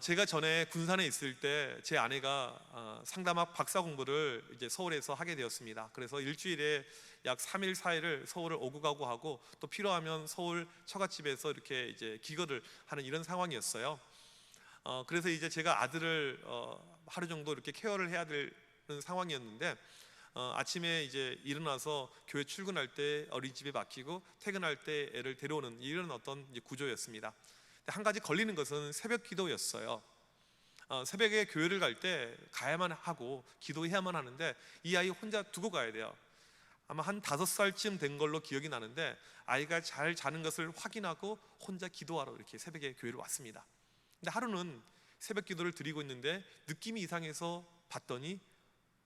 제가 전에 군산에 있을 때 제 아내가 상담학 박사 공부를 이제 서울에서 하게 되었습니다. 그래서 일주일에 약 3일 4일을 서울을 오고 가고 하고, 또 필요하면 서울 처갓집에서 이렇게 이제 기거를 하는 이런 상황이었어요. 그래서 이제 제가 아들을 하루 정도 이렇게 케어를 해야 되는 상황이었는데, 아침에 이제 일어나서 교회 출근할 때 어린이집에 맡기고 퇴근할 때 애를 데려오는 이런 어떤 이제 구조였습니다. 한 가지 걸리는 것은 새벽 기도였어요. 새벽에 교회를 갈 때 가야만 하고 기도해야만 하는데, 이 아이 혼자 두고 가야 돼요. 아마 한 5살쯤 된 걸로 기억이 나는데, 아이가 잘 자는 것을 확인하고 혼자 기도하러 이렇게 새벽에 교회를 왔습니다. 근데 하루는 새벽 기도를 드리고 있는데 느낌이 이상해서 봤더니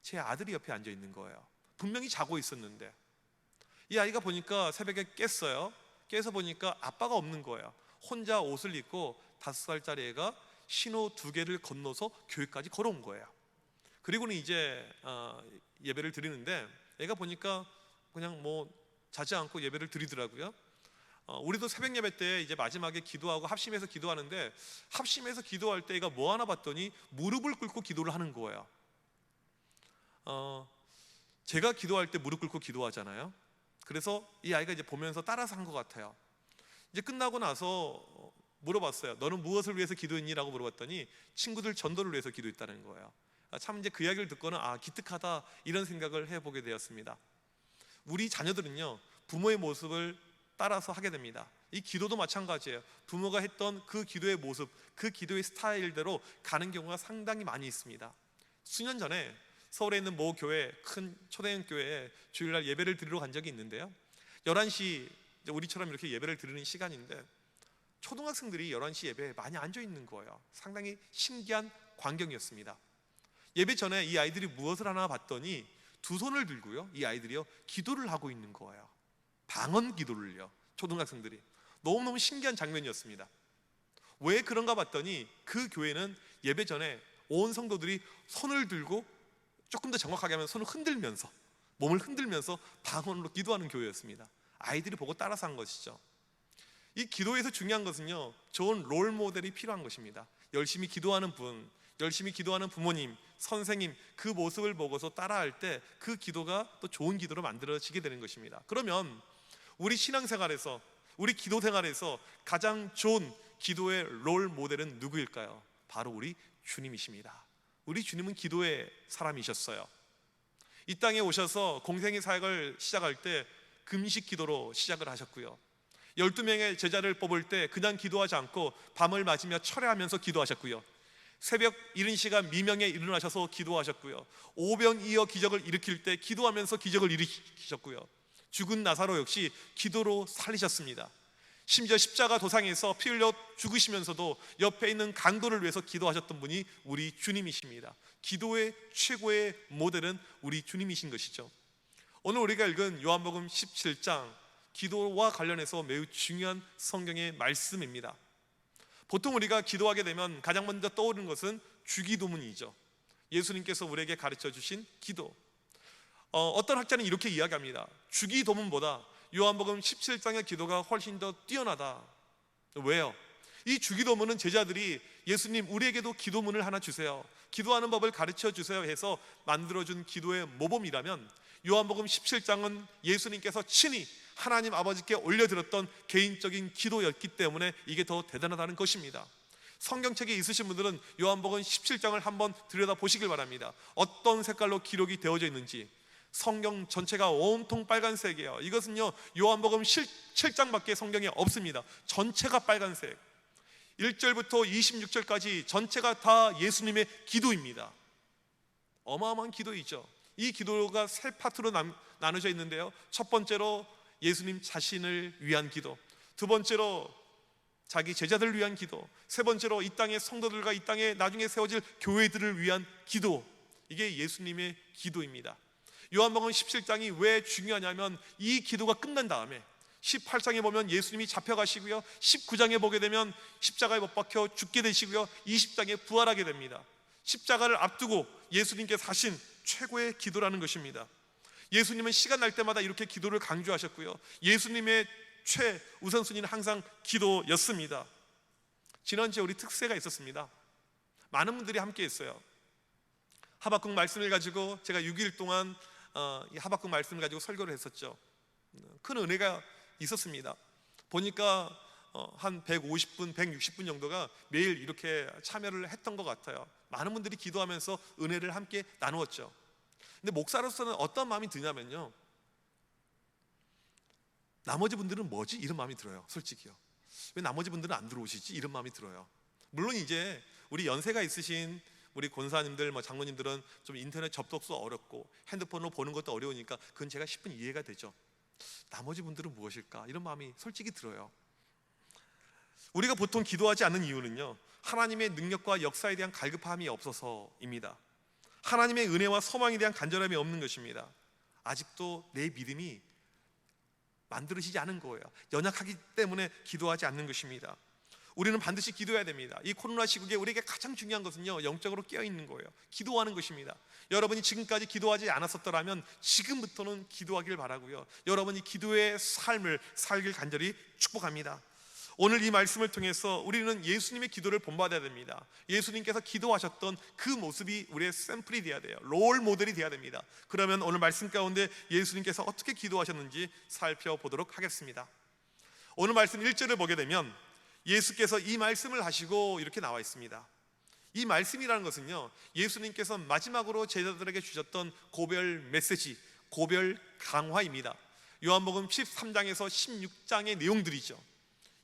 제 아들이 옆에 앉아 있는 거예요. 분명히 자고 있었는데 이 아이가 보니까 새벽에 깼어요. 깨서 보니까 아빠가 없는 거예요. 혼자 옷을 입고 5살짜리 애가 신호 2개를 건너서 교회까지 걸어온 거예요. 그리고는 이제 예배를 드리는데 애가 보니까 그냥 뭐 자지 않고 예배를 드리더라고요. 우리도 새벽 예배 때 이제 마지막에 기도하고 합심해서 기도하는데, 합심해서 기도할 때 애가 뭐 하나 봤더니 무릎을 꿇고 기도를 하는 거예요. 제가 기도할 때 무릎 꿇고 기도하잖아요. 그래서 이 아이가 이제 보면서 따라서 한 것 같아요. 이제 끝나고 나서 물어봤어요. 너는 무엇을 위해서 기도했니? 라고 물어봤더니 친구들 전도를 위해서 기도했다는 거예요. 참 이제 그 이야기를 듣고는 기특하다, 이런 생각을 해보게 되었습니다. 우리 자녀들은요, 부모의 모습을 따라서 하게 됩니다. 이 기도도 마찬가지예요. 부모가 했던 그 기도의 모습, 그 기도의 스타일대로 가는 경우가 상당히 많이 있습니다. 수년 전에 서울에 있는 모 교회, 큰 초대형 교회에 주일날 예배를 드리러 간 적이 있는데요, 11시 우리처럼 이렇게 예배를 드리는 시간인데 초등학생들이 11시 예배에 많이 앉아 있는 거예요. 상당히 신기한 광경이었습니다. 예배 전에 이 아이들이 무엇을 하나 봤더니 두 손을 들고요, 이 아이들이요 기도를 하고 있는 거예요. 방언 기도를요, 초등학생들이. 너무너무 신기한 장면이었습니다. 왜 그런가 봤더니 그 교회는 예배 전에 온 성도들이 손을 들고, 조금 더 정확하게 하면 손을 흔들면서, 몸을 흔들면서 방언으로 기도하는 교회였습니다. 아이들이 보고 따라서 한 것이죠. 이 기도에서 중요한 것은요, 좋은 롤 모델이 필요한 것입니다. 열심히 기도하는 분, 열심히 기도하는 부모님, 선생님, 그 모습을 보고서 따라할 때 그 기도가 또 좋은 기도로 만들어지게 되는 것입니다. 그러면 우리 신앙생활에서, 우리 기도 생활에서 가장 좋은 기도의 롤 모델은 누구일까요? 바로 우리 주님이십니다. 우리 주님은 기도의 사람이셨어요. 이 땅에 오셔서 공생의 사역을 시작할 때 금식 기도로 시작을 하셨고요, 12명의 제자를 뽑을 때 그냥 기도하지 않고 밤을 맞으며 철회하면서 기도하셨고요, 새벽 이른 시간 미명에 일어나셔서 기도하셨고요, 오병이어 기적을 일으킬 때 기도하면서 기적을 일으키셨고요, 죽은 나사로 역시 기도로 살리셨습니다. 심지어 십자가 도상에서 피 흘려 죽으시면서도 옆에 있는 강도를 위해서 기도하셨던 분이 우리 주님이십니다. 기도의 최고의 모델은 우리 주님이신 것이죠. 오늘 우리가 읽은 요한복음 17장, 기도와 관련해서 매우 중요한 성경의 말씀입니다. 보통 우리가 기도하게 되면 가장 먼저 떠오르는 것은 주기도문이죠. 예수님께서 우리에게 가르쳐 주신 기도. 어떤 학자는 이렇게 이야기합니다. 주기도문보다 요한복음 17장의 기도가 훨씬 더 뛰어나다. 왜요? 이 주기도문은 제자들이 예수님 우리에게도 기도문을 하나 주세요, 기도하는 법을 가르쳐 주세요 해서 만들어준 기도의 모범이라면, 요한복음 17장은 예수님께서 친히 하나님 아버지께 올려드렸던 개인적인 기도였기 때문에 이게 더 대단하다는 것입니다. 성경책에 있으신 분들은 요한복음 17장을 한번 들여다보시길 바랍니다. 어떤 색깔로 기록이 되어져 있는지. 성경 전체가 온통 빨간색이에요. 이것은요, 요한복음 7장밖에 성경에 없습니다. 전체가 빨간색. 1절부터 26절까지 전체가 다 예수님의 기도입니다. 어마어마한 기도이죠. 이 기도가 3파트로 나눠져 있는데요, 첫 번째로 예수님 자신을 위한 기도, 두 번째로 자기 제자들을 위한 기도, 세 번째로 이 땅의 성도들과 이 땅에 나중에 세워질 교회들을 위한 기도. 이게 예수님의 기도입니다. 요한복음 17장이 왜 중요하냐면, 이 기도가 끝난 다음에 18장에 보면 예수님이 잡혀가시고요, 19장에 보게 되면 십자가에 못 박혀 죽게 되시고요, 20장에 부활하게 됩니다. 십자가를 앞두고 예수님께서 하신 최고의 기도라는 것입니다. 예수님은 시간 날 때마다 이렇게 기도를 강조하셨고요, 예수님의 최우선순위는 항상 기도였습니다. 지난주에 우리 특세가 있었습니다. 많은 분들이 함께 했어요. 하박국 말씀을 가지고 제가 6일 동안 이 하박국 말씀을 가지고 설교를 했었죠. 큰 은혜가 있었습니다. 보니까 한 150분, 160분 정도가 매일 이렇게 참여를 했던 것 같아요. 많은 분들이 기도하면서 은혜를 함께 나누었죠. 근데 목사로서는 어떤 마음이 드냐면요, 나머지 분들은 뭐지? 이런 마음이 들어요. 솔직히요. 왜 나머지 분들은 안 들어오시지? 이런 마음이 들어요. 물론 이제 우리 연세가 있으신 우리 권사님들, 장로님들은 좀 인터넷 접속도 어렵고 핸드폰으로 보는 것도 어려우니까 그건 제가 10분 이해가 되죠. 나머지 분들은 무엇일까? 이런 마음이 솔직히 들어요. 우리가 보통 기도하지 않는 이유는요, 하나님의 능력과 역사에 대한 갈급함이 없어서입니다. 하나님의 은혜와 소망에 대한 간절함이 없는 것입니다. 아직도 내 믿음이 만들어지지 않은 거예요. 연약하기 때문에 기도하지 않는 것입니다. 우리는 반드시 기도해야 됩니다. 이 코로나 시국에 우리에게 가장 중요한 것은요, 영적으로 깨어있는 거예요. 기도하는 것입니다. 여러분이 지금까지 기도하지 않았었더라면 지금부터는 기도하길 바라고요, 여러분이 기도의 삶을 살길 간절히 축복합니다. 오늘 이 말씀을 통해서 우리는 예수님의 기도를 본받아야 됩니다. 예수님께서 기도하셨던 그 모습이 우리의 샘플이 되어야 돼요. 롤 모델이 되어야 됩니다. 그러면 오늘 말씀 가운데 예수님께서 어떻게 기도하셨는지 살펴보도록 하겠습니다. 오늘 말씀 1절을 보게 되면 예수께서 이 말씀을 하시고 이렇게 나와 있습니다. 이 말씀이라는 것은요, 예수님께서 마지막으로 제자들에게 주셨던 고별 메시지, 고별 강화입니다. 요한복음 13장에서 16장의 내용들이죠.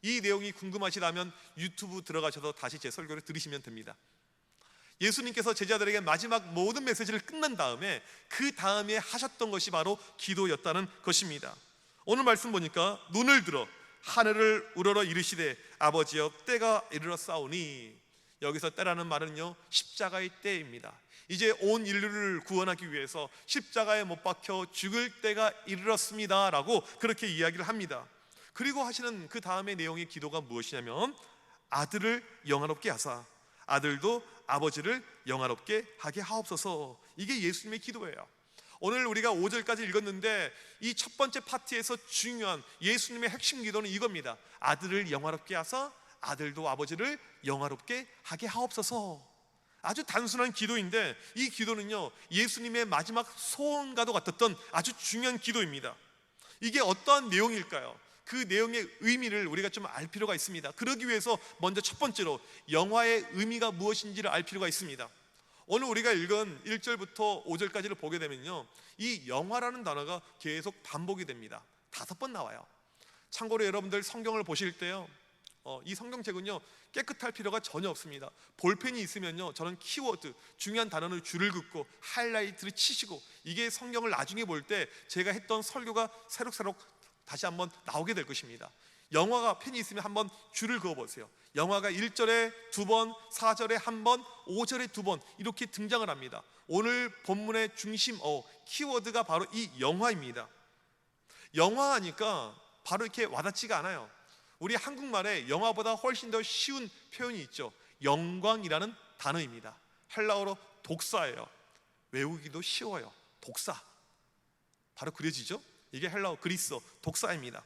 이 내용이 궁금하시다면 유튜브 들어가셔서 다시 제 설교를 들으시면 됩니다. 예수님께서 제자들에게 마지막 모든 메시지를 끝난 다음에 그 다음에 하셨던 것이 바로 기도였다는 것입니다. 오늘 말씀 보니까 눈을 들어 하늘을 우러러 이르시되 아버지여 때가 이르렀사오니, 여기서 때라는 말은요, 십자가의 때입니다. 이제 온 인류를 구원하기 위해서 십자가에 못 박혀 죽을 때가 이르렀습니다 라고 그렇게 이야기를 합니다. 그리고 하시는 그 다음의 내용의 기도가 무엇이냐면 아들을 영화롭게 하사 아들도 아버지를 영화롭게 하게 하옵소서. 이게 예수님의 기도예요. 오늘 우리가 5절까지 읽었는데 이 첫 번째 파트에서 중요한 예수님의 핵심 기도는 이겁니다. 아들을 영화롭게 하사 아들도 아버지를 영화롭게 하게 하옵소서. 아주 단순한 기도인데 이 기도는요, 예수님의 마지막 소원과도 같았던 아주 중요한 기도입니다. 이게 어떠한 내용일까요? 그 내용의 의미를 우리가 좀 알 필요가 있습니다. 그러기 위해서 먼저 첫 번째로 영화의 의미가 무엇인지를 알 필요가 있습니다. 오늘 우리가 읽은 1절부터 5절까지를 보게 되면요, 이 영화라는 단어가 계속 반복이 됩니다. 5번 나와요. 참고로 여러분들 성경을 보실 때요, 이 성경책은요 깨끗할 필요가 전혀 없습니다. 볼펜이 있으면요, 저는 키워드, 중요한 단어는 줄을 긋고 하이라이트를 치시고, 이게 성경을 나중에 볼 때 제가 했던 설교가 새록새록 다시 한번 나오게 될 것입니다. 영화가 펜이 있으면 한번 줄을 그어보세요. 영화가 1절에 2번, 4절에 1번, 5절에 2번 이렇게 등장을 합니다. 오늘 본문의 중심 키워드가 바로 이 영화입니다. 영화하니까 바로 이렇게 와닿지가 않아요. 우리 한국말에 영화보다 훨씬 더 쉬운 표현이 있죠. 영광이라는 단어입니다. 헬라어로 독사예요. 외우기도 쉬워요. 독사. 바로 그려지죠? 이게 헬라어 그리스어 독사입니다.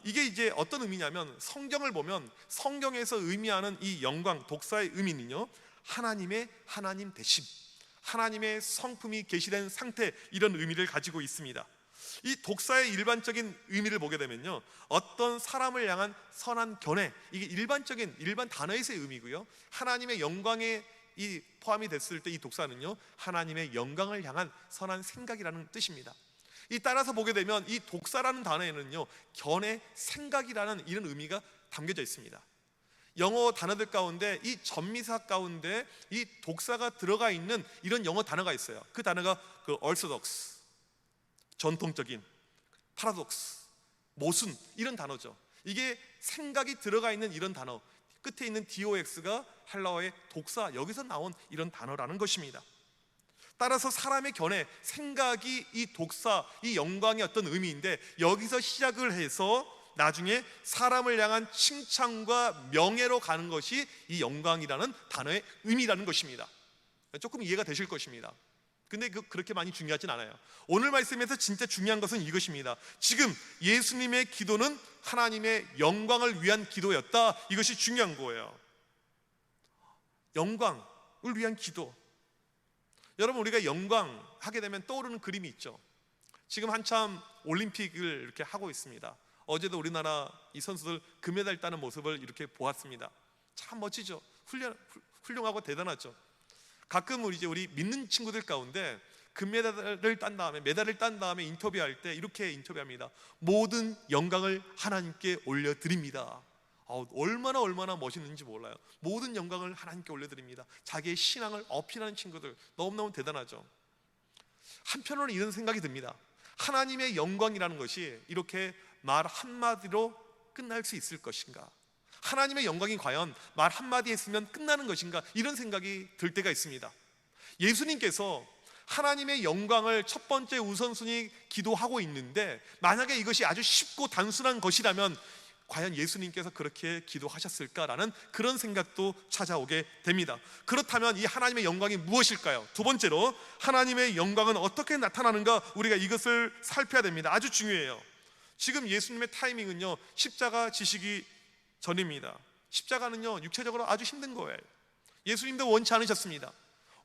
이게 이제 어떤 의미냐면, 성경을 보면 성경에서 의미하는 이 영광, 독사의 의미는요, 하나님의 하나님 되심, 하나님의 성품이 계시된 상태, 이런 의미를 가지고 있습니다. 이 독사의 일반적인 의미를 보게 되면요, 어떤 사람을 향한 선한 견해, 이게 일반 단어에서의 의미고요, 하나님의 영광에 이 포함이 됐을 때 이 독사는요, 하나님의 영광을 향한 선한 생각이라는 뜻입니다. 이 따라서 보게 되면 이 독사라는 단어에는요, 견해, 생각이라는 이런 의미가 담겨져 있습니다. 영어 단어들 가운데 이 전미사 가운데 이 독사가 들어가 있는 이런 영어 단어가 있어요. 그 단어가 orthodox, 전통적인, paradox, 모순, 이런 단어죠. 이게 생각이 들어가 있는 이런 단어, 끝에 있는 dox가 헬라어의 독사, 여기서 나온 이런 단어라는 것입니다. 따라서 사람의 견해, 생각이 이 독사, 이 영광의 어떤 의미인데, 여기서 시작을 해서 나중에 사람을 향한 칭찬과 명예로 가는 것이 이 영광이라는 단어의 의미라는 것입니다. 조금 이해가 되실 것입니다. 근데 그렇게 많이 중요하진 않아요. 오늘 말씀에서 진짜 중요한 것은 이것입니다. 지금 예수님의 기도는 하나님의 영광을 위한 기도였다, 이것이 중요한 거예요. 영광을 위한 기도. 여러분, 우리가 영광 하게 되면 떠오르는 그림이 있죠. 지금 한참 올림픽을 이렇게 하고 있습니다. 어제도 우리나라 이 선수들 금메달 따는 모습을 이렇게 보았습니다. 참 멋지죠. 훌륭하고 대단하죠. 가끔 우리 믿는 친구들 가운데 금메달을 딴 다음에, 메달을 딴 다음에 인터뷰할 때 이렇게 인터뷰합니다. 모든 영광을 하나님께 올려드립니다. 얼마나 멋있는지 몰라요. 모든 영광을 하나님께 올려드립니다. 자기의 신앙을 어필하는 친구들 너무너무 대단하죠. 한편으로는 이런 생각이 듭니다. 하나님의 영광이라는 것이 이렇게 말 한마디로 끝날 수 있을 것인가? 하나님의 영광이 과연 말 한마디 했으면 끝나는 것인가? 이런 생각이 들 때가 있습니다. 예수님께서 하나님의 영광을 첫 번째 우선순위 기도하고 있는데, 만약에 이것이 아주 쉽고 단순한 것이라면 과연 예수님께서 그렇게 기도하셨을까라는 그런 생각도 찾아오게 됩니다. 그렇다면 이 하나님의 영광이 무엇일까요? 두 번째로, 하나님의 영광은 어떻게 나타나는가, 우리가 이것을 살펴야 됩니다. 아주 중요해요. 지금 예수님의 타이밍은요, 십자가 지시기 전입니다. 십자가는요, 육체적으로 아주 힘든 거예요. 예수님도 원치 않으셨습니다.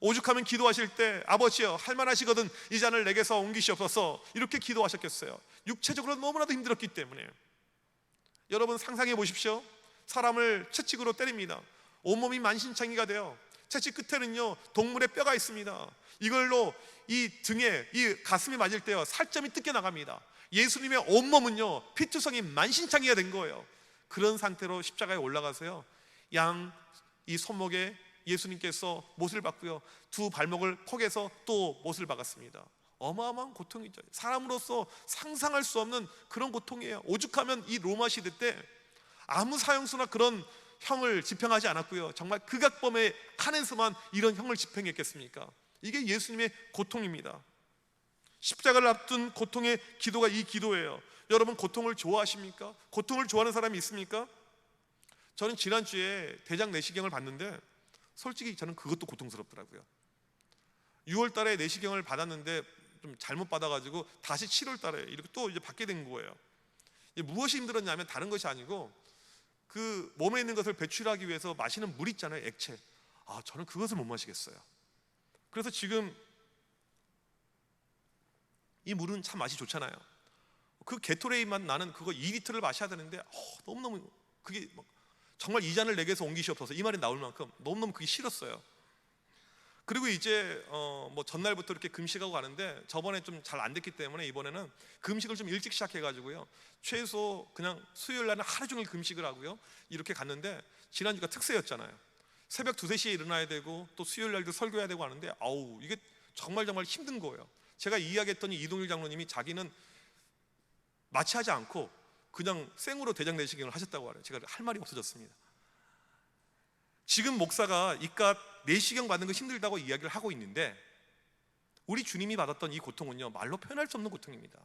오죽하면 기도하실 때 아버지여, 할만하시거든 이 잔을 내게서 옮기시옵소서, 이렇게 기도하셨겠어요. 육체적으로 너무나도 힘들었기 때문에. 여러분 상상해 보십시오. 사람을 채찍으로 때립니다. 온몸이 만신창이가 돼요. 채찍 끝에는요, 동물의 뼈가 있습니다. 이걸로 이 등에, 이 가슴에 맞을 때요, 살점이 뜯겨 나갑니다. 예수님의 온몸은요, 피투성이 만신창이가 된 거예요. 그런 상태로 십자가에 올라가서요, 이 손목에 예수님께서 못을 박고요, 두 발목을 포개서 또 못을 박았습니다. 어마어마한 고통이죠. 사람으로서 상상할 수 없는 그런 고통이에요. 오죽하면 이 로마 시대 때 아무 사형수나 그런 형을 집행하지 않았고요, 정말 극악범에 한해서만 이런 형을 집행했겠습니까? 이게 예수님의 고통입니다. 십자가를 앞둔 고통의 기도가 이 기도예요. 여러분, 고통을 좋아하십니까? 고통을 좋아하는 사람이 있습니까? 저는 지난주에 대장 내시경을 봤는데 솔직히 저는 그것도 고통스럽더라고요. 6월 달에 내시경을 받았는데 좀 잘못 받아가지고 다시 7월 달에 이렇게 또 이제 받게 된 거예요. 무엇이 힘들었냐면 다른 것이 아니고, 그 몸에 있는 것을 배출하기 위해서 마시는 물 있잖아요, 액체. 저는 그것을 못 마시겠어요. 그래서 지금 이 물은 참 맛이 좋잖아요. 그 게토레이만 나는 그거 2리터를 마셔야 되는데 너무너무 그게 정말 이 잔을 내게서 옮기시옵소서, 이 말이 나올 만큼 너무너무 그게 싫었어요. 그리고 이제 전날부터 이렇게 금식하고 가는데, 저번에 좀 잘 안 됐기 때문에 이번에는 금식을 좀 일찍 시작해가지고요, 최소 그냥 수요일 날은 하루 종일 금식을 하고요, 이렇게 갔는데, 지난주가 특세였잖아요. 새벽 2, 3시에 일어나야 되고 또 수요일 날도 설교해야 되고 하는데 이게 정말 힘든 거예요. 제가 이야기했더니 이동일 장로님이 자기는 마취하지 않고 그냥 생으로 대장 내시경을 하셨다고 하래요. 제가 할 말이 없어졌습니다. 지금 목사가 이깟 내시경 받는 거 힘들다고 이야기를 하고 있는데, 우리 주님이 받았던 이 고통은요, 말로 표현할 수 없는 고통입니다.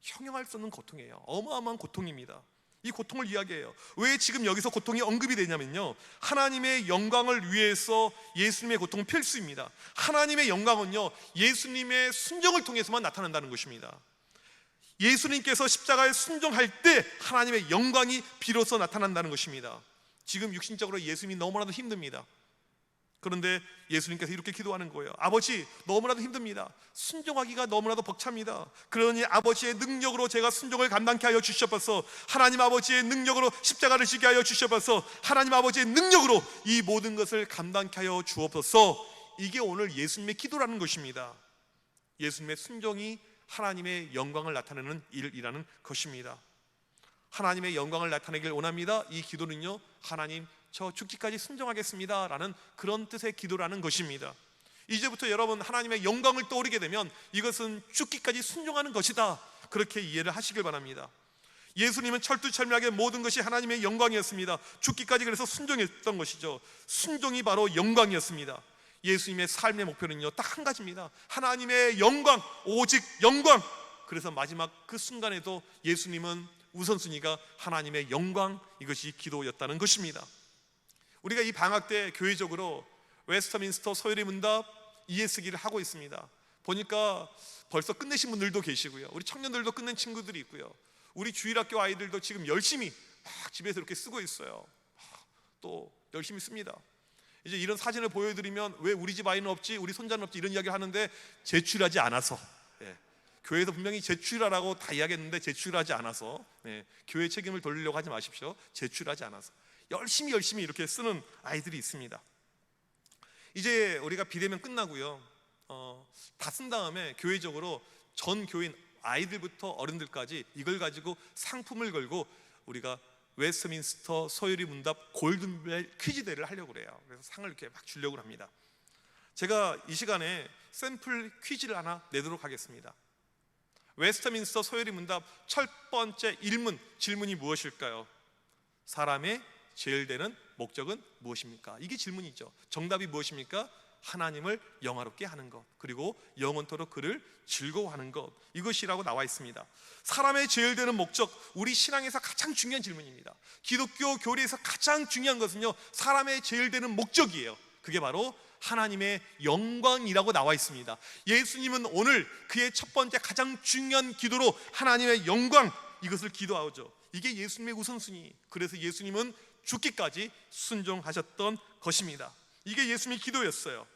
형용할 수 없는 고통이에요. 어마어마한 고통입니다. 이 고통을 이야기해요. 왜 지금 여기서 고통이 언급이 되냐면요, 하나님의 영광을 위해서 예수님의 고통은 필수입니다. 하나님의 영광은요, 예수님의 순종을 통해서만 나타난다는 것입니다. 예수님께서 십자가에 순종할 때 하나님의 영광이 비로소 나타난다는 것입니다. 지금 육신적으로 예수님이 너무나도 힘듭니다. 그런데 예수님께서 이렇게 기도하는 거예요. 아버지, 너무나도 힘듭니다. 순종하기가 너무나도 벅찹니다. 그러니 아버지의 능력으로 제가 순종을 감당케 하여 주시옵소서. 하나님 아버지의 능력으로 십자가를 지게 하여 주시옵소서. 하나님 아버지의 능력으로 이 모든 것을 감당케 하여 주옵소서. 이게 오늘 예수님의 기도라는 것입니다. 예수님의 순종이 하나님의 영광을 나타내는 일이라는 것입니다. 하나님의 영광을 나타내길 원합니다. 이 기도는요, 하나님 저 죽기까지 순종하겠습니다 라는 그런 뜻의 기도라는 것입니다. 이제부터 여러분, 하나님의 영광을 떠올리게 되면 이것은 죽기까지 순종하는 것이다, 그렇게 이해를 하시길 바랍니다. 예수님은 철두철미하게 모든 것이 하나님의 영광이었습니다. 죽기까지 그래서 순종했던 것이죠. 순종이 바로 영광이었습니다. 예수님의 삶의 목표는요, 딱 한 가지입니다. 하나님의 영광, 오직 영광. 그래서 마지막 그 순간에도 예수님은 우선순위가 하나님의 영광, 이것이 기도였다는 것입니다. 우리가 이 방학 때 교회적으로 웨스터민스터 소요리 문답 ES기를 하고 있습니다. 보니까 벌써 끝내신 분들도 계시고요, 우리 청년들도 끝낸 친구들이 있고요, 우리 주일학교 아이들도 지금 열심히 막 집에서 이렇게 쓰고 있어요. 또 열심히 씁니다. 이제 이런 사진을 보여드리면 왜 우리 집 아이는 없지, 우리 손자는 없지, 이런 이야기를 하는데 제출하지 않아서, 교회에서 분명히 제출하라고 다 이야기했는데 제출하지 않아서, 교회 책임을 돌리려고 하지 마십시오. 제출하지 않아서 열심히 이렇게 쓰는 아이들이 있습니다. 이제 우리가 비대면 끝나고요, 다 쓴 다음에 교회적으로 전 교인 아이들부터 어른들까지 이걸 가지고 상품을 걸고 우리가 웨스트민스터 소요리 문답 골든벨 퀴즈 대회를 하려고 그래요. 그래서 상을 이렇게 막 주려고 합니다. 제가 이 시간에 샘플 퀴즈를 하나 내도록 하겠습니다. 웨스트민스터 소요리 문답 첫 번째 질문이 무엇일까요? 사람의 제일 되는 목적은 무엇입니까? 이게 질문이죠. 정답이 무엇입니까? 하나님을 영화롭게 하는 것, 그리고 영원토록 그를 즐거워하는 것, 이것이라고 나와 있습니다. 사람의 제일 되는 목적, 우리 신앙에서 가장 중요한 질문입니다. 기독교 교리에서 가장 중요한 것은요, 사람의 제일 되는 목적이에요. 그게 바로 하나님의 영광이라고 나와 있습니다. 예수님은 오늘 그의 첫 번째 가장 중요한 기도로 하나님의 영광, 이것을 기도하죠. 이게 예수님의 우선순위. 그래서 예수님은 죽기까지 순종하셨던 것입니다. 이게 예수님의 기도였어요.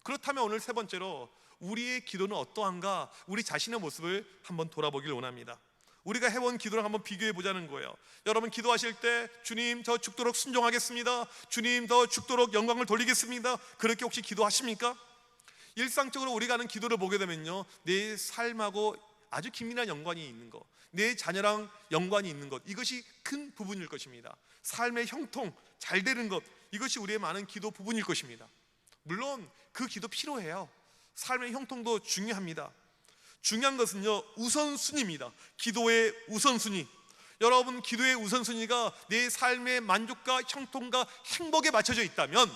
그렇다면 오늘 세 번째로 우리의 기도는 어떠한가, 우리 자신의 모습을 한번 돌아보길 원합니다. 우리가 해온 기도를 한번 비교해 보자는 거예요. 여러분 기도하실 때 주님 더 죽도록 순종하겠습니다, 주님 더 죽도록 영광을 돌리겠습니다, 그렇게 혹시 기도하십니까? 일상적으로 우리가 하는 기도를 보게 되면요, 내 삶하고 아주 긴밀한 연관이 있는 것, 내 자녀랑 연관이 있는 것, 이것이 큰 부분일 것입니다. 삶의 형통, 잘 되는 것, 이것이 우리의 많은 기도 부분일 것입니다. 물론 그 기도 필요해요. 삶의 형통도 중요합니다. 중요한 것은요, 우선순위입니다. 기도의 우선순위. 여러분 기도의 우선순위가 내 삶의 만족과 형통과 행복에 맞춰져 있다면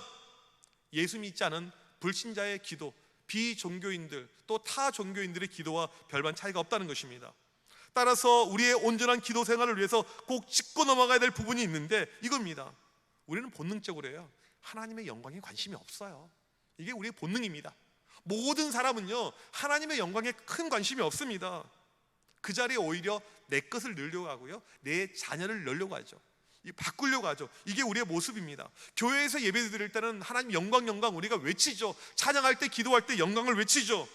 예수 믿지 않은 불신자의 기도, 비종교인들 또 타 종교인들의 기도와 별반 차이가 없다는 것입니다. 따라서 우리의 온전한 기도 생활을 위해서 꼭 짚고 넘어가야 될 부분이 있는데 이겁니다. 우리는 본능적으로 해요, 하나님의 영광에 관심이 없어요. 이게 우리의 본능입니다. 모든 사람은요, 하나님의 영광에 큰 관심이 없습니다. 그 자리에 오히려 내 것을 넣으려고 하고요, 내 자녀를 넣으려고 하죠. 바꾸려고 하죠. 이게 우리의 모습입니다. 교회에서 예배 드릴 때는 하나님 영광 우리가 외치죠. 찬양할 때, 기도할 때 영광을 외치죠.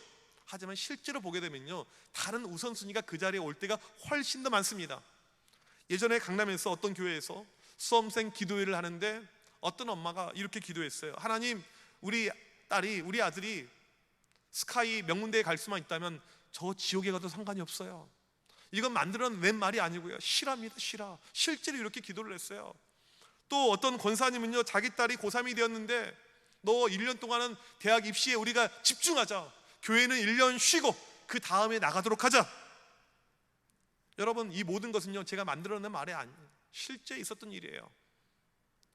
하지만 실제로 보게 되면요, 다른 우선순위가 그 자리에 올 때가 훨씬 더 많습니다. 예전에 강남에서 어떤 교회에서 수험생 기도회를 하는데 어떤 엄마가 이렇게 기도했어요. 하나님, 우리 딸이, 우리 아들이 스카이 명문대에 갈 수만 있다면 저 지옥에 가도 상관이 없어요. 이건 만들어낸 말이 아니고요, 실화입니다. 실제로 이렇게 기도를 했어요. 또 어떤 권사님은요, 자기 딸이 고3이 되었는데 너 1년 동안은 대학 입시에 우리가 집중하자, 교회는 1년 쉬고 그 다음에 나가도록 하자. 여러분 이 모든 것은요, 제가 만들어낸 말이 아니에요. 실제 있었던 일이에요.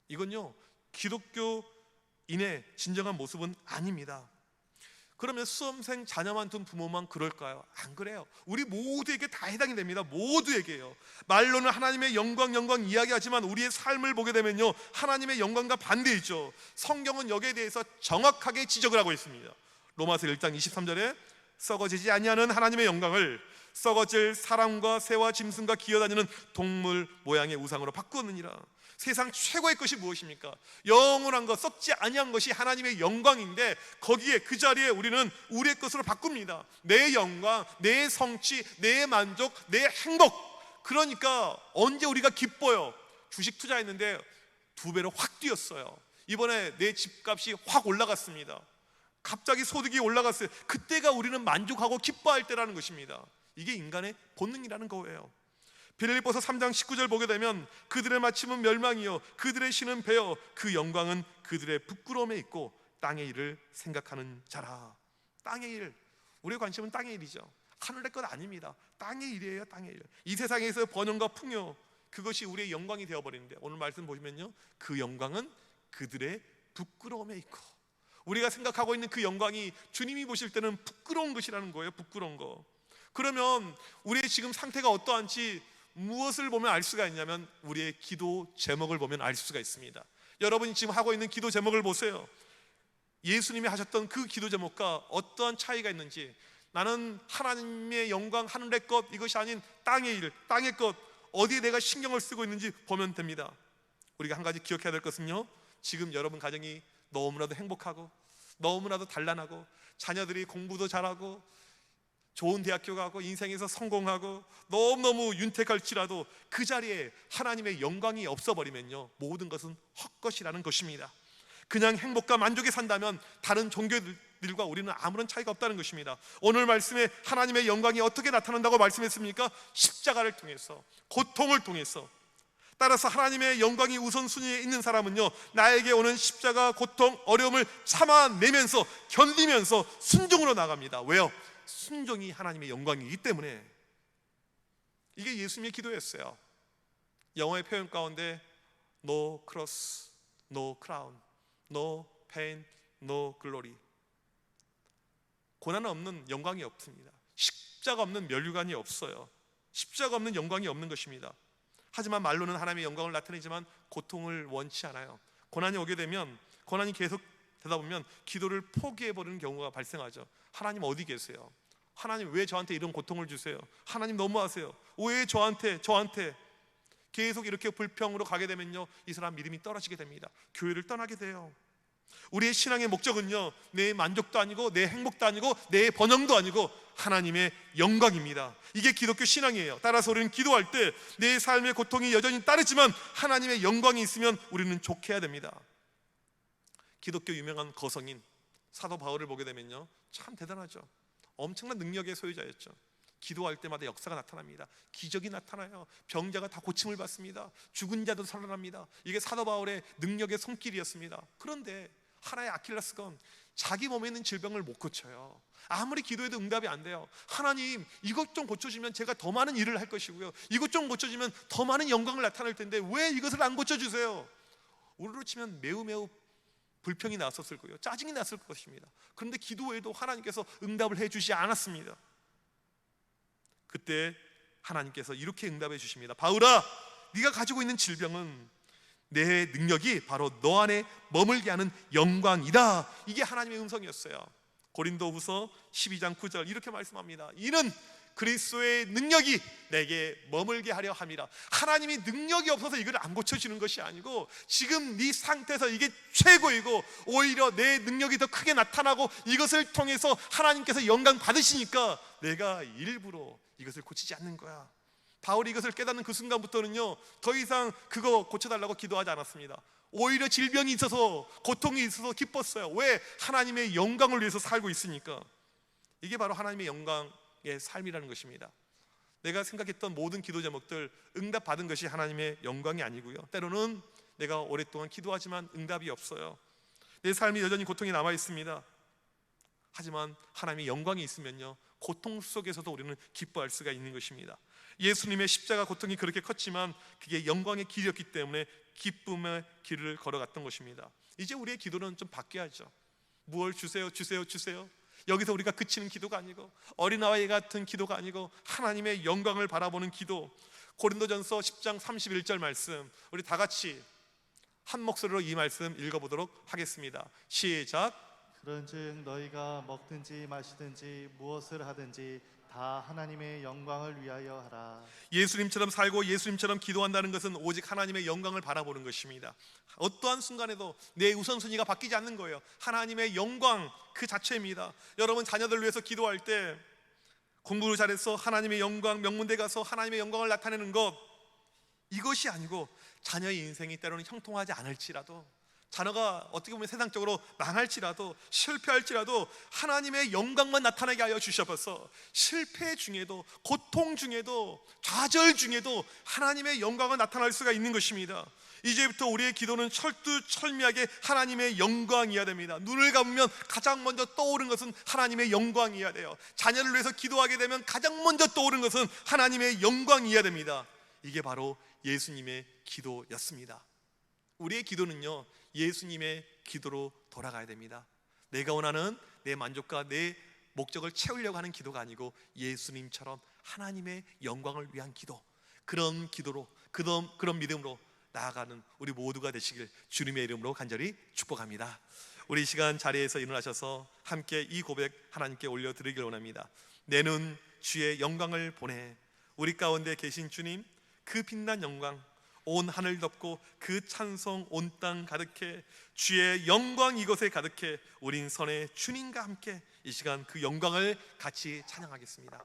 이건요, 기독교인의 진정한 모습은 아닙니다. 그러면 수험생 자녀만 둔 부모만 그럴까요? 안 그래요. 우리 모두에게 다 해당이 됩니다. 모두에게요. 말로는 하나님의 영광 이야기하지만 우리의 삶을 보게 되면요, 하나님의 영광과 반대이죠. 성경은 여기에 대해서 정확하게 지적을 하고 있습니다. 로마서 1장 23절에 썩어지지 아니하는 하나님의 영광을 썩어질 사람과 새와 짐승과 기어다니는 동물 모양의 우상으로 바꾸느니라. 세상 최고의 것이 무엇입니까? 영원한 것, 썩지 아니한 것이 하나님의 영광인데 거기에 그 자리에 우리는 우리의 것으로 바꿉니다. 내 영광, 내 성취, 내 만족, 내 행복. 그러니까 언제 우리가 기뻐요? 주식 투자했는데 2배로 확 뛰었어요. 이번에 내 집값이 확 올라갔습니다. 갑자기 소득이 올라갔어요. 그때가 우리는 만족하고 기뻐할 때라는 것입니다. 이게 인간의 본능이라는 거예요. 빌립보서 3장 19절 보게 되면 그들의 마침은 멸망이요 그들의 신은 배요 그 영광은 그들의 부끄러움에 있고 땅의 일을 생각하는 자라. 땅의 일, 우리의 관심은 땅의 일이죠. 하늘의 것 아닙니다. 땅의 일이에요. 땅의 일. 이 세상에서 번영과 풍요, 그것이 우리의 영광이 되어버리는데 오늘 말씀 보시면요, 그 영광은 그들의 부끄러움에 있고, 우리가 생각하고 있는 그 영광이 주님이 보실 때는 부끄러운 것이라는 거예요. 부끄러운 거. 그러면 우리의 지금 상태가 어떠한지 무엇을 보면 알 수가 있냐면 우리의 기도 제목을 보면 알 수가 있습니다. 여러분이 지금 하고 있는 기도 제목을 보세요. 예수님이 하셨던 그 기도 제목과 어떠한 차이가 있는지, 나는 하나님의 영광, 하늘의 것, 이것이 아닌 땅의 일, 땅의 것, 어디에 내가 신경을 쓰고 있는지 보면 됩니다. 우리가 한 가지 기억해야 될 것은요, 지금 여러분 가정이 너무나도 행복하고 너무나도 단란하고 자녀들이 공부도 잘하고 좋은 대학교 가고 인생에서 성공하고 너무너무 윤택할지라도 그 자리에 하나님의 영광이 없어버리면요, 모든 것은 헛것이라는 것입니다. 그냥 행복과 만족에 산다면 다른 종교들과 우리는 아무런 차이가 없다는 것입니다. 오늘 말씀에 하나님의 영광이 어떻게 나타난다고 말씀했습니까? 십자가를 통해서, 고통을 통해서. 따라서 하나님의 영광이 우선순위에 있는 사람은요, 나에게 오는 십자가, 고통, 어려움을 참아내면서 견디면서 순종으로 나갑니다. 왜요? 순종이 하나님의 영광이기 때문에. 이게 예수님의 기도였어요. 영어의 표현 가운데 No cross, no crown, no pain, no glory. 고난 없는 영광이 없습니다. 십자가 없는 면류관이 없어요. 십자가 없는 영광이 없는 것입니다. 하지만 말로는 하나님의 영광을 나타내지만 고통을 원치 않아요. 고난이 오게 되면, 고난이 계속 되다 보면 기도를 포기해버리는 경우가 발생하죠. 하나님 어디 계세요? 하나님 왜 저한테 이런 고통을 주세요? 하나님 너무하세요. 왜 저한테 계속 이렇게 불평으로 가게 되면요, 이 사람 믿음이 떨어지게 됩니다. 교회를 떠나게 돼요. 우리의 신앙의 목적은요, 내 만족도 아니고 내 행복도 아니고 내 번영도 아니고 하나님의 영광입니다. 이게 기독교 신앙이에요. 따라서 우리는 기도할 때 내 삶의 고통이 여전히 따르지만 하나님의 영광이 있으면 우리는 좋게 해야 됩니다. 기독교 유명한 거성인 사도 바울을 보게 되면요, 참 대단하죠. 엄청난 능력의 소유자였죠. 기도할 때마다 역사가 나타납니다. 기적이 나타나요. 병자가 다 고침을 받습니다. 죽은 자도 살아납니다. 이게 사도 바울의 능력의 손길이었습니다. 그런데 하나의 아킬레스건, 자기 몸에 있는 질병을 못 고쳐요. 아무리 기도해도 응답이 안 돼요. 하나님, 이것 좀 고쳐주면 제가 더 많은 일을 할 것이고요, 이것 좀 고쳐주면 더 많은 영광을 나타낼 텐데 왜 이것을 안 고쳐주세요? 우리로 치면 매우 불평이 났었을 거예요. 짜증이 났을 것입니다. 그런데 기도해도 하나님께서 응답을 해주지 않았습니다. 그때 하나님께서 이렇게 응답해 주십니다. 바울아, 네가 가지고 있는 질병은 내 능력이 바로 너 안에 머물게 하는 영광이다. 이게 하나님의 음성이었어요. 고린도후서 12장 9절 이렇게 말씀합니다. 이는 그리스도의 능력이 내게 머물게 하려 함이라. 하나님이 능력이 없어서 이걸 안 고쳐주는 것이 아니고, 지금 네 상태에서 이게 최고이고 오히려 내 능력이 더 크게 나타나고 이것을 통해서 하나님께서 영광 받으시니까 내가 일부러 이것을 고치지 않는 거야. 바울이 이것을 깨닫는 그 순간부터는요, 더 이상 그거 고쳐달라고 기도하지 않았습니다. 오히려 질병이 있어서, 고통이 있어서 기뻤어요. 왜? 하나님의 영광을 위해서 살고 있으니까. 이게 바로 하나님의 영광의 삶이라는 것입니다. 내가 생각했던 모든 기도 제목들 응답받은 것이 하나님의 영광이 아니고요, 때로는 내가 오랫동안 기도하지만 응답이 없어요. 내 삶이 여전히 고통이 남아 있습니다. 하지만 하나님의 영광이 있으면요, 고통 속에서도 우리는 기뻐할 수가 있는 것입니다. 예수님의 십자가 고통이 그렇게 컸지만 그게 영광의 길이었기 때문에 기쁨의 길을 걸어갔던 것입니다. 이제 우리의 기도는 좀 바뀌어야죠. 무엇을 주세요, 주세요, 주세요. 여기서 우리가 그치는 기도가 아니고, 어린아이 같은 기도가 아니고 하나님의 영광을 바라보는 기도. 고린도전서 10장 31절 말씀, 우리 다 같이 한 목소리로 이 말씀 읽어보도록 하겠습니다. 시작. 그런즉 너희가 먹든지 마시든지 무엇을 하든지 다 하나님의 영광을 위하여 하라. 예수님처럼 살고 예수님처럼 기도한다는 것은 오직 하나님의 영광을 바라보는 것입니다. 어떠한 순간에도 내 우선순위가 바뀌지 않는 거예요. 하나님의 영광 그 자체입니다. 여러분, 자녀들 위해서 기도할 때 공부를 잘해서 하나님의 영광, 명문대 가서 하나님의 영광을 나타내는 것, 이것이 아니고 자녀의 인생이 때로는 형통하지 않을지라도, 자녀가 어떻게 보면 세상적으로 망할지라도, 실패할지라도 하나님의 영광만 나타나게 하여 주셔서 실패 중에도, 고통 중에도, 좌절 중에도 하나님의 영광을 나타날 수가 있는 것입니다. 이제부터 우리의 기도는 철두철미하게 하나님의 영광이어야 됩니다. 눈을 감으면 가장 먼저 떠오른 것은 하나님의 영광이어야 돼요. 자녀를 위해서 기도하게 되면 가장 먼저 떠오른 것은 하나님의 영광이어야 됩니다. 이게 바로 예수님의 기도였습니다. 우리의 기도는요, 예수님의 기도로 돌아가야 됩니다. 내가 원하는 내 만족과 내 목적을 채우려고 하는 기도가 아니고 예수님처럼 하나님의 영광을 위한 기도, 그런 기도로, 그런 믿음으로 나아가는 우리 모두가 되시길 주님의 이름으로 간절히 축복합니다. 우리 이 시간 자리에서 일어나셔서 함께 이 고백 하나님께 올려드리길 원합니다. 내 눈 주의 영광을 보내. 우리 가운데 계신 주님, 그 빛난 영광, 온 하늘 덮고 그 찬송 온 땅 가득해 주의 영광 이곳에 가득해 우린 선의 주님과 함께 이 시간 그 영광을 같이 찬양하겠습니다.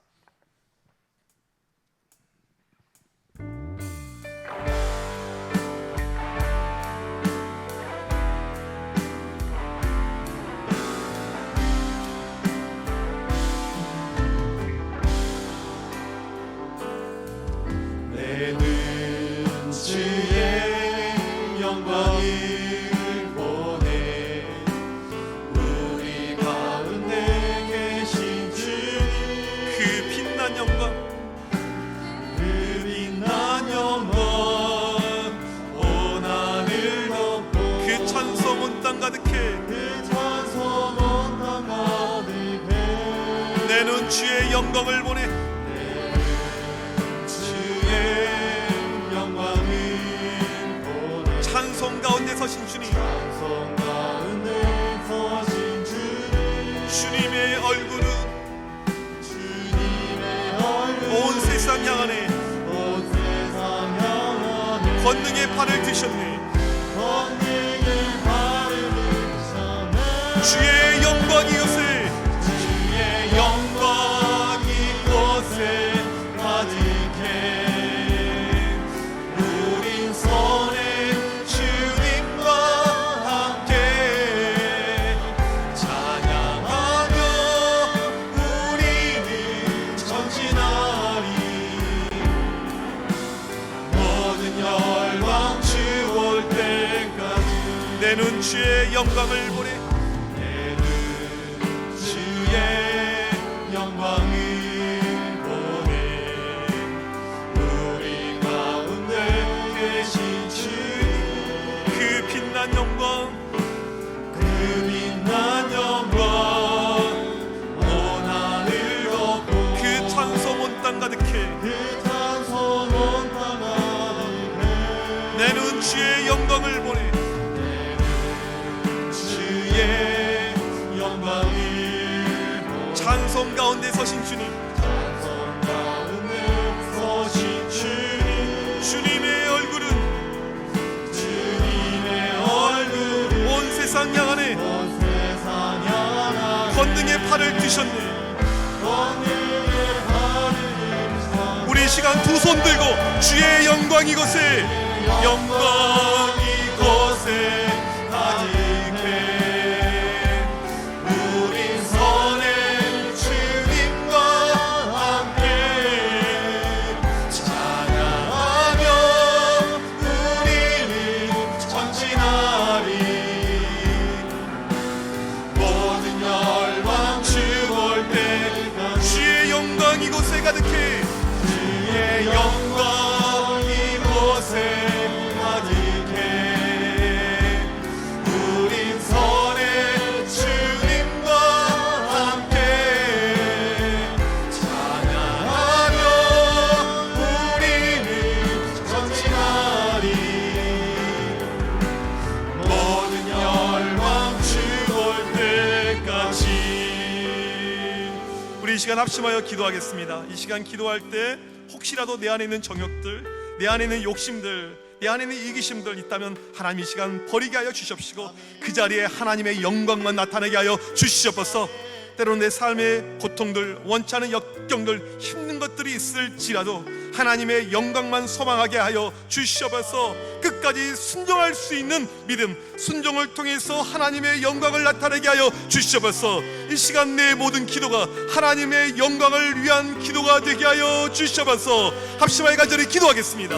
내는 주의 영광을 보내 우리 가운데 계신 주님 그 빛난 영광 그 빛난 영광 온 하늘 덮고 그 찬송 온 땅 가득해 그 찬송 온 땅 가득해 내는 주의 영광을 보내 찬송 가운데 서신 주님 찬송 가운데 서신 주님 주님의 얼굴은 주님의 얼굴 온 세상 향하네 온 세상 향하네 권능의 팔을 드셨네 권능의 발을 드셨네 주의 영광 이곳에 주의 영광 이곳에 가득해 우린 선의 내는 주의 영광을 보내 내는 주의 영광을 보내 우리 가운데 계신 주님 그 빛난 영광 그 빛난 영광 온 하늘 덮고 그 찬송 온 땅 가득해 그 찬송 온 땅 가득해 내는 주의 영광을 보내 찬송 가운데 서신 주님 찬송 가운데 서신 주님 주님의 얼굴은 주님의 얼굴은 온 세상 향하네 온 세상 향하네 권능의 팔을 드셨네 권능의 발을 드셨네 우리 이 시간 두 손 들고 주의 영광 이곳에 영광 이곳에 가득해 이곳에 가득해 주의 영광 이곳에 가득해 우린 선의 주님과 함께 찬양하며 우리는 전진하리 모든 열왕 주 올 때까지. 우리 이 시간 합심하여 기도하겠습니다. 이 시간 기도할 때 혹시라도 내 안에 있는 정욕들, 내 안에 있는 욕심들, 내 안에 있는 이기심들 있다면 하나님 이 시간 버리게 하여 주시옵시고 그 자리에 하나님의 영광만 나타내게 하여 주시옵소서. 때로는 내 삶의 고통들, 원치 않은 역경들, 힘든 것들이 있을지라도 하나님의 영광만 소망하게 하여 주시옵소서. 끝까지 순종할 수 있는 믿음, 순종을 통해서 하나님의 영광을 나타내게 하여 주시옵소서. 이 시간 내 모든 기도가 하나님의 영광을 위한 기도가 되게 하여 주시옵소서. 합심하여 간절히 기도하겠습니다.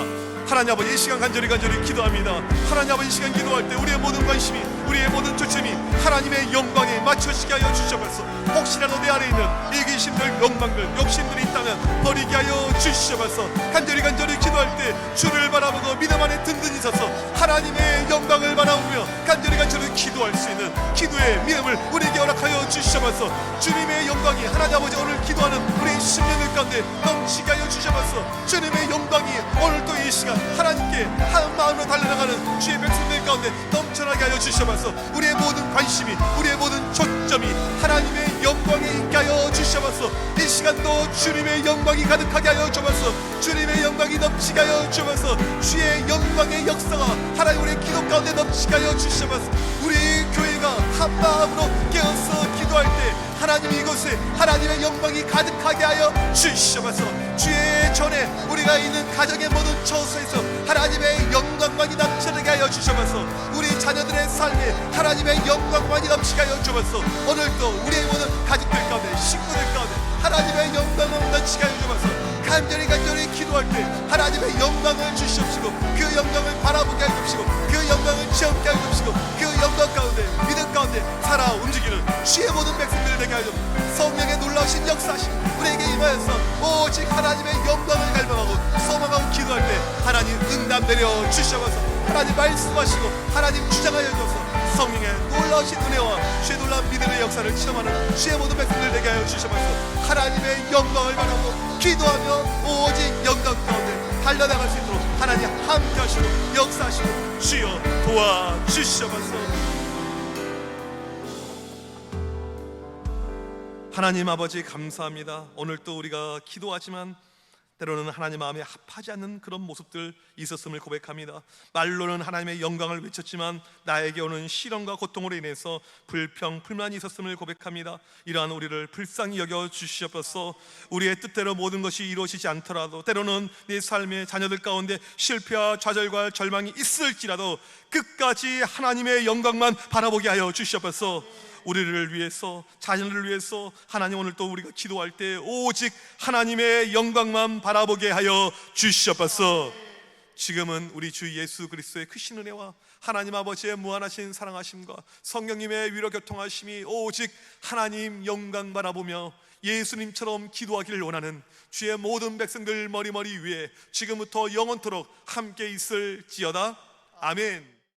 하나님 아버지, 이 시간 간절히 기도합니다. 하나님 아버지, 이 시간 기도할 때 우리의 모든 관심이, 우리의 모든 초점이 하나님의 영광에 맞춰지게 하여 주시옵소서. 혹시라도 내 안에 있는 이기심들, 욕망들, 욕심들이 있다면 버리게 하여 주시옵소서. 간절히 기도할 때 주를 바라보고 믿음 안에 든든히 서서 하나님의 영광을 바라보며 간절히 기도할 수 있는 기도의 믿음을 우리에게 허락하여 주시옵소서. 주님의 영광이 하나님 아버지 오늘 기도하는 우리의 심령들 가운데 넘치게 하여 주시옵소서. 주님의 영광이 오늘 또 이 시간 하나님께 한 마음으로 달려나가는 주의 백성들 가운데 넘쳐나게 하여 주셔서 우리의 모든 관심이, 우리의 모든 초점이 하나님의 영광에 있게 하여 주셔서 이 시간도 주님의 영광이 가득하게 하여 주셔서 주님의 영광이 넘치게 하여 주셔서 주의 영광의 역사가 하나님 우리의 기도 가운데 넘치게 하여 주셔서 우리 교회가 한 마음으로 깨어서 기도할 때 하나님 이곳에 하나님의 영광이 가득하게 하여 주셔서 주의 전에 우리가 있는 가정의 모든 처소에서 하나님의 영광만이 넘치게 하여 주셔서 우리 자녀들의 삶에 하나님의 영광만이 넘치게 하여 주셔서 오늘도 우리의 모든 가족들 가운데 식구들 가운데 하나님의 영광을 넘치게 하여 주셔서 간절히 기도할 때 하나님의 영광을 주시옵시고 그 영광을 바라보게 하여 주시고 그 영광을 체험케 하여 주시고 그 영광 가운데 믿음 가운데 살아 움직이는 주의 모든 백성들 되게 하여 주시고 성령의 놀라우신 역사하심 우리에게 임하여서 오직 하나님의 영광을 갈망하고 소망하고 기도할 때 하나님 응답 내려 주셔서 하나님 말씀하시고 하나님 주장하여 주셔서 성령의 놀라우신 은혜와 주의 놀라운 믿음의 역사를 체험하는 주의 모든 백성들 되게 하여 주셔서 하나님의 영광을 바라고 기도하며 오직 영광 가운데 달려나갈 수 있도록 하나님 함께 하시고 역사하시고 주여 도와주셔서 하나님 아버지 감사합니다. 오늘 또 우리가 기도하지만 때로는 하나님 마음에 합하지 않는 그런 모습들 있었음을 고백합니다. 말로는 하나님의 영광을 외쳤지만 나에게 오는 시련과 고통으로 인해서 불평, 불만이 있었음을 고백합니다. 이러한 우리를 불쌍히 여겨 주시옵소서. 우리의 뜻대로 모든 것이 이루어지지 않더라도 때로는 내 삶의 자녀들 가운데 실패와 좌절과 절망이 있을지라도 끝까지 하나님의 영광만 바라보게 하여 주시옵소서. 우리를 위해서 자녀를 위해서 하나님 오늘 또 우리가 기도할 때 오직 하나님의 영광만 바라보게 하여 주시옵소서. 지금은 우리 주 예수 그리스도의 크신 은혜와 하나님 아버지의 무한하신 사랑하심과 성령님의 위로 교통하심이 오직 하나님 영광 바라보며 예수님처럼 기도하기를 원하는 주의 모든 백성들 머리머리 위에 지금부터 영원토록 함께 있을지어다. 아멘.